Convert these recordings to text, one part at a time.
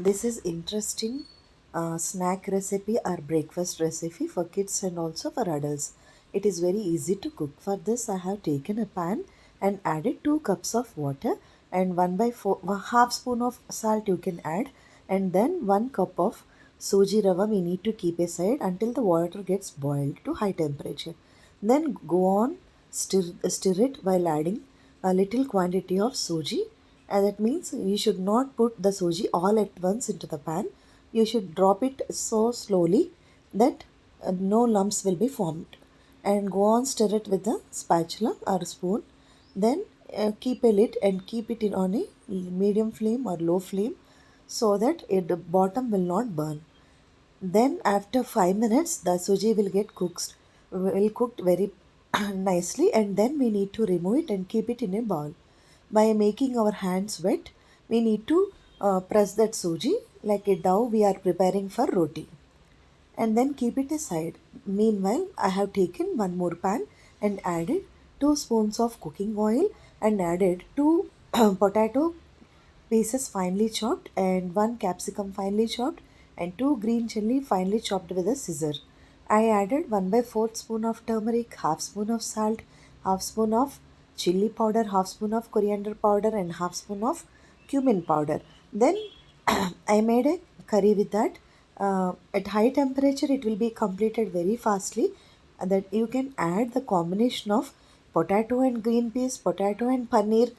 This is interesting snack recipe or breakfast recipe for kids and also for adults. It is very easy to cook. For this, I have taken a pan and added 2 cups of water and 1/4 half spoon of salt you can add, and then 1 cup of suji rava we need to keep aside until the water gets boiled to high temperature. Then go on stir it while adding a little quantity of suji, and that means you should not put the suji all at once into the pan. You should drop it so slowly that no lumps will be formed. And go on stir it with a spatula or spoon. Then keep a lid and keep it in on a medium flame or low flame so that the bottom will not burn. Then after 5 minutes, the suji will cooked very nicely, and then we need to remove it and keep it in a bowl. By making our hands wet, we need to press that suji like a dough we are preparing for roti, and then keep it aside. Meanwhile, I have taken one more pan and added 2 spoons of cooking oil and added two potato pieces finely chopped and one capsicum finely chopped and two green chili finely chopped with a scissor. I added 1/4 spoon of turmeric, half spoon of salt, half spoon of chili powder, half spoon of coriander powder, and half spoon of cumin powder. Then I made a curry with that. At high temperature, it will be completed very fastly. That you can add the combination of potato and green peas, potato and paneer.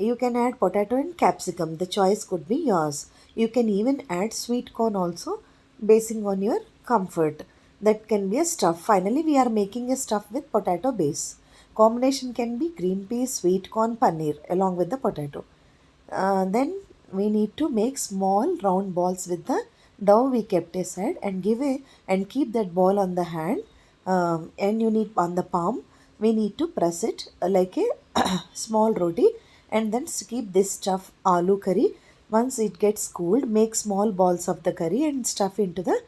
You can add potato and capsicum. The choice could be yours. You can even add sweet corn also, basing on your comfort. That can be a stuff. Finally, we are making a stuff with potato base. Combination can be green peas, sweet corn, paneer along with the potato. Then we need to make small round balls with the dough we kept aside and keep that ball on the hand, and you need on the palm. We need to press it like a small roti, and then keep this stuff aloo curry. Once it gets cooled, make small balls of the curry and stuff into the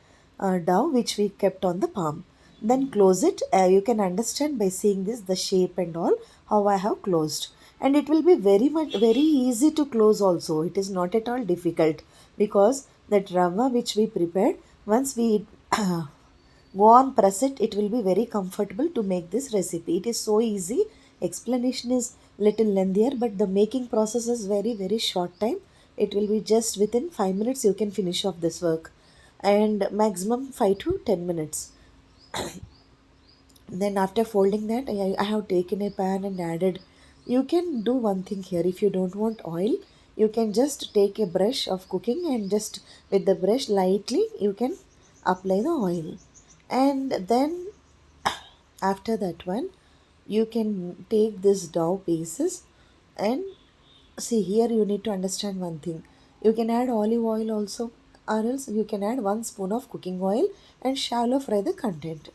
dough which we kept on the palm. Then close it. You can understand by seeing this the shape and all how I have closed, and it will be very easy to close also. It is not at all difficult because that rava which we prepared, once we go on press it, it will be very comfortable to make this recipe. It is so easy. Explanation is little lengthier, but the making process is very short time. It will be just within 5 minutes you can finish off this work, and maximum 5 to 10 minutes. Then after folding that, I have taken a pan and added. You can do one thing here. If you don't want oil, you can just take a brush of cooking and just with the brush lightly you can apply the oil. And then after that one, you can take this dough pieces and see here you need to understand one thing. You can add olive oil also, or else you can add 1 spoon of cooking oil and shallow fry the content.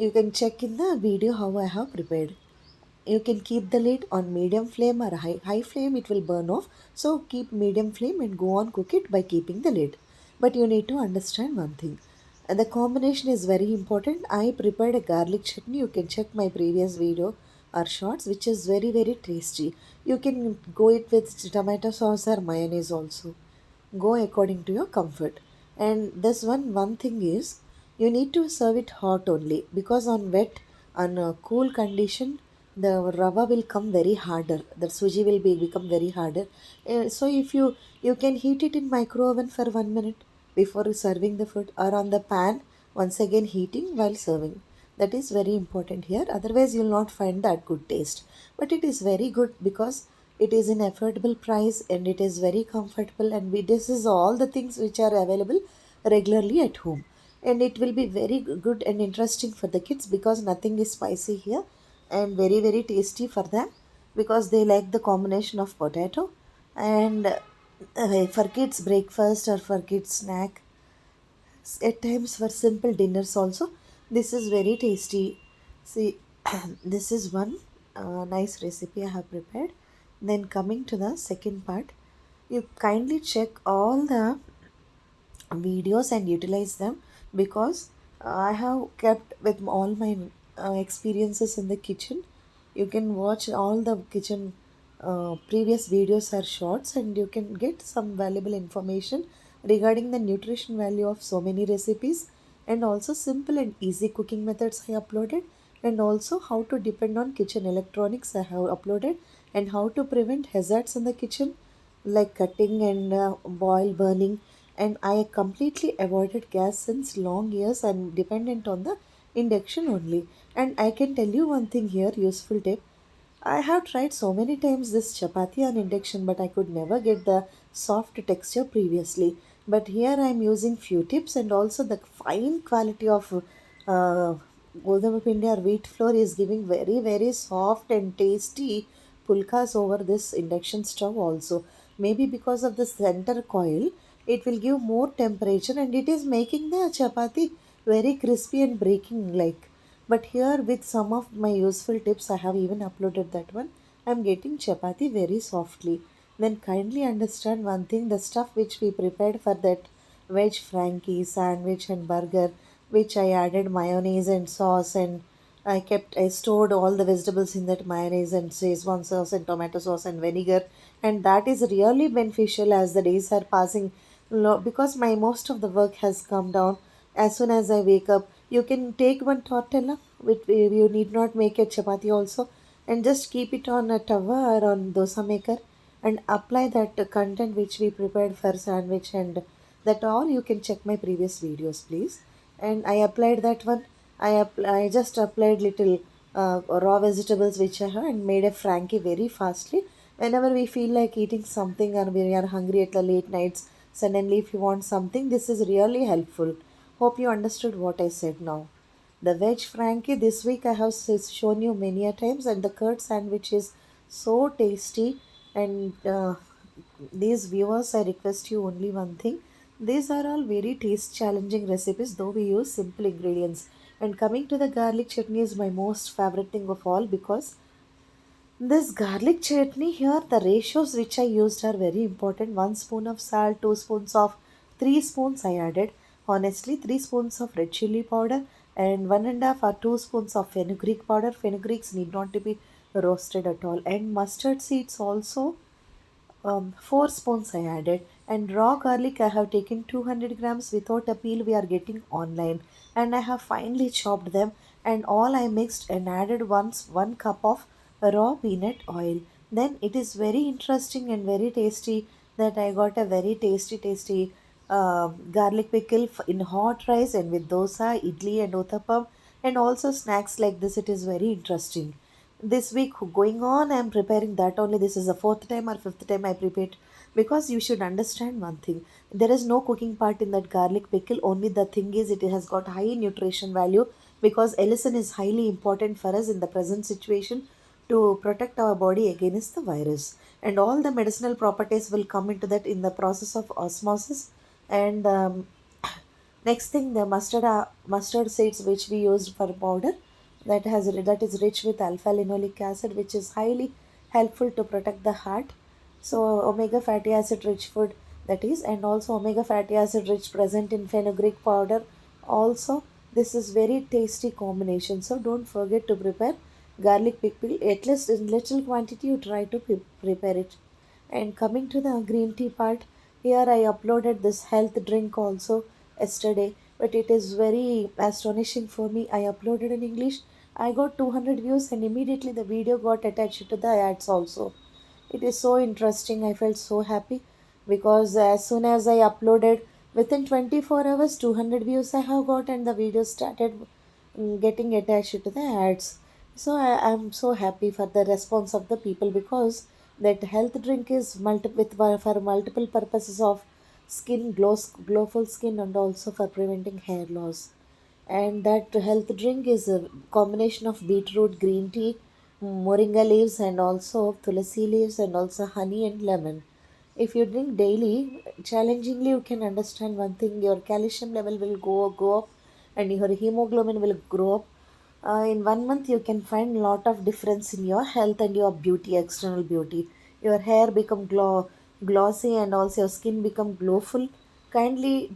You can check in the video how I have prepared. You can keep the lid on medium flame or high flame, it will burn off. So keep medium flame and go on cook it by keeping the lid. But you need to understand one thing. The combination is very important. I prepared a garlic chutney. You can check my previous video or shorts, which is very tasty. You can go it with tomato sauce or mayonnaise also. Go according to your comfort. And this one thing is you need to serve it hot only, because on a cool condition the rava will come very harder, the suji will become very harder. So if you can heat it in micro oven for 1 minute before serving the food, or on the pan once again heating while serving. That is very important here, otherwise you will not find that good taste. But it is very good because it is in affordable price and it is very comfortable, and this is all the things which are available regularly at home. And it will be very good and interesting for the kids because nothing is spicy here, and very tasty for them because they like the combination of potato. And for kids breakfast or for kids snack, at times for simple dinners also, this is very tasty. See, this is one nice recipe I have prepared. Then coming to the second part, you kindly check all the videos and utilize them, because I have kept with all my experiences in the kitchen. You can watch all the kitchen previous videos are shorts, and you can get some valuable information regarding the nutrition value of so many recipes, and also simple and easy cooking methods I uploaded, and also how to depend on kitchen electronics I have uploaded, and how to prevent hazards in the kitchen like cutting and boil burning. And I completely avoided gas since long years and dependent on the induction only. And I can tell you one thing here, useful tip. I have tried so many times this chapati on induction, but I could never get the soft texture previously. But here I am using few tips, and also the fine quality of Godhama Pindi or wheat flour is giving very soft and tasty pulkas over this induction stove also. Maybe because of the center coil, it will give more temperature, and it is making the chapati very crispy and breaking like. But here, with some of my useful tips, I have even uploaded that one. I'm getting chapati very softly. Then kindly understand one thing, the stuff which we prepared for that veg frankie, sandwich, and burger, which I added mayonnaise and sauce, and I stored all the vegetables in that mayonnaise and Szechuan sauce and tomato sauce and vinegar, and that is really beneficial as the days are passing. Because my most of the work has come down. As soon as I wake up, you can take one tortilla, which you need not make a chapati also, and just keep it on a tawa or on dosa maker, and apply that content which we prepared for sandwich, and that all you can check my previous videos, please. And I applied that one. I just applied little raw vegetables which I have, and made a frankie very fastly. Whenever we feel like eating something or we are hungry at the late nights, suddenly if you want something, this is really helpful. Hope you understood what I said now. The veg frankie this week I have shown you many a times, and the curd sandwich is so tasty. And these viewers, I request you only one thing. These are all very taste challenging recipes, though we use simple ingredients. And coming to the garlic chutney is my most favorite thing of all, because this garlic chutney here, the ratios which I used are very important. 1 spoon of salt, 2 spoons of, 3 spoons I added. Honestly, 3 spoons of red chili powder, and 1.5 or 2 spoons of fenugreek powder. Fenugreeks need not to be roasted at all. And mustard seeds also, 4 spoons I added. And raw garlic I have taken 200 grams without a peel, we are getting online, and I have finely chopped them, and all I mixed and added once 1 cup of raw peanut oil. Then it is very interesting and very tasty that I got a very tasty garlic pickle in hot rice and with dosa, idli, and uttapam, and also snacks like this. It is very interesting. This week going on, I'm preparing that only. This is the fourth time or fifth time I prepared, because you should understand one thing. There is no cooking part in that garlic pickle. Only the thing is, it has got high nutrition value, because allicin is highly important for us in the present situation to protect our body against the virus. And all the medicinal properties will come into that in the process of osmosis. And next thing, the mustard seeds which we used for powder, that is rich with alpha linoleic acid, which is highly helpful to protect the heart. So omega fatty acid rich food, that is, and also omega fatty acid rich present in fenugreek powder. Also, this is very tasty combination. So don't forget to prepare garlic pickle at least in little quantity. You try to prepare it. And coming to the green tea part, here I uploaded this health drink also yesterday, but it is very astonishing for me. I uploaded in English, I got 200 views, and immediately the video got attached to the ads also. It is so interesting. I felt so happy, because as soon as I uploaded, within 24 hours, 200 views I have got, and the video started getting attached to the ads. So I'm so happy for the response of the people, because that health drink is for multiple purposes of skin glowful skin, and also for preventing hair loss. And that health drink is a combination of beetroot, green tea, moringa leaves, and also tulsi leaves, and also honey and lemon. If you drink daily, challengingly, you can understand one thing: your calcium level will go up, and your hemoglobin will grow up. In 1 month, you can find a lot of difference in your health and your beauty, external beauty. Your hair become glossy, and also your skin become glowful. Kindly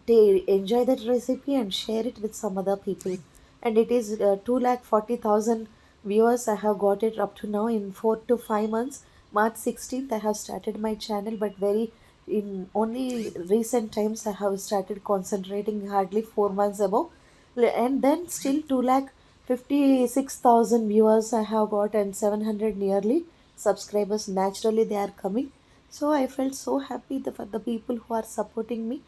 enjoy that recipe and share it with some other people. And it is 2,40,000 viewers. I have got it up to now in 4 to 5 months. March 16th I have started my channel, but very in only recent times I have started concentrating, hardly 4 months ago. And then still 2 lakh 56,000 viewers I have got, and 700 nearly subscribers. Naturally they are coming. So I felt so happy for the people who are supporting me.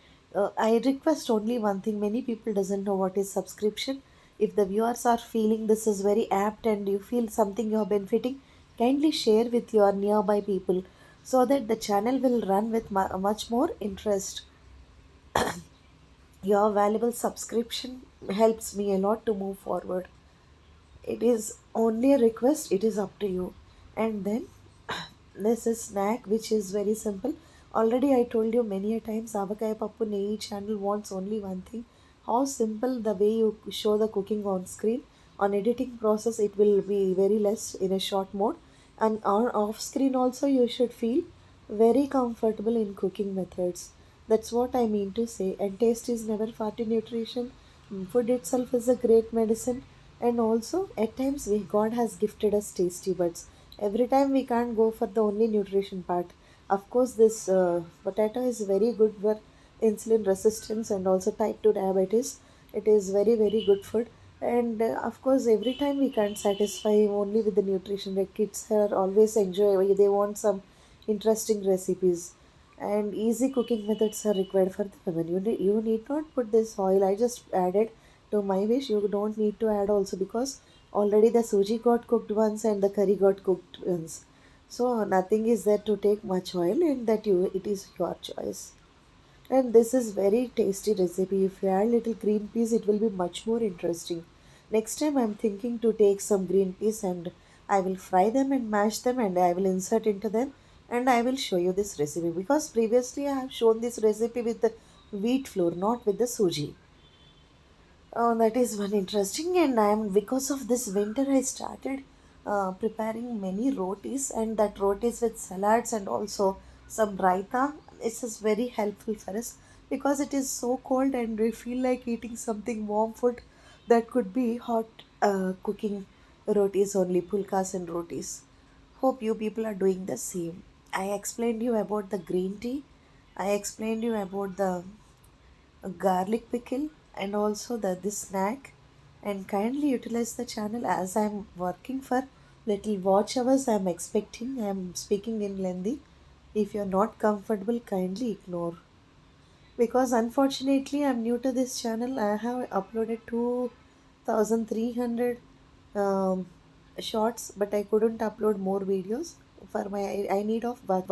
I request only one thing: many people doesn't know what is subscription. If the viewers are feeling this is very apt and you feel something you are benefiting, kindly share with your nearby people so that the channel will run with much more interest. Your valuable subscription helps me a lot to move forward. It is only a request, it is up to you. And then this is snack which is very simple. Already I told you many a times, Avakaya Pappu Nei channel wants only one thing: how simple the way you show the cooking on screen. On editing process it will be very less in a short mode, and on off screen also you should feel very comfortable in cooking methods. That's what I mean to say. And taste is never far to nutrition. Food itself is a great medicine. And also, at times, God has gifted us tasty buds. Every time we can't go for the only nutrition part. Of course, this potato is very good for insulin resistance and also type 2 diabetes. It is very, very good food. And of course, every time we can't satisfy only with the nutrition. The kids are always enjoy, they want some interesting recipes. And easy cooking methods are required for the women. You need not put this oil. I just added to my wish. You don't need to add also, because already the suji got cooked once and the curry got cooked once. So nothing is there to take much oil, and that you it is your choice. And this is very tasty recipe. If you add little green peas, it will be much more interesting. Next time I'm thinking to take some green peas and I will fry them and mash them and I will insert into them, and I will show you this recipe, because previously I have shown this recipe with the wheat flour, not with the suji. Oh, that is one interesting. And I am, because of this winter I started preparing many rotis, and that rotis with salads and also some raita. This is very helpful for us because it is so cold and we feel like eating something warm food. That could be hot cooking rotis only, pulkas and rotis. Hope you people are doing the same. I explained you about the green tea. I explained you about the a garlic pickle and also the this snack. And kindly utilize the channel as I'm working for little watch hours. I'm expecting, I'm speaking in lengthy. If you're not comfortable, kindly ignore, because unfortunately I'm new to this channel. I have uploaded 2300 shorts, but I couldn't upload more videos for my I need of work.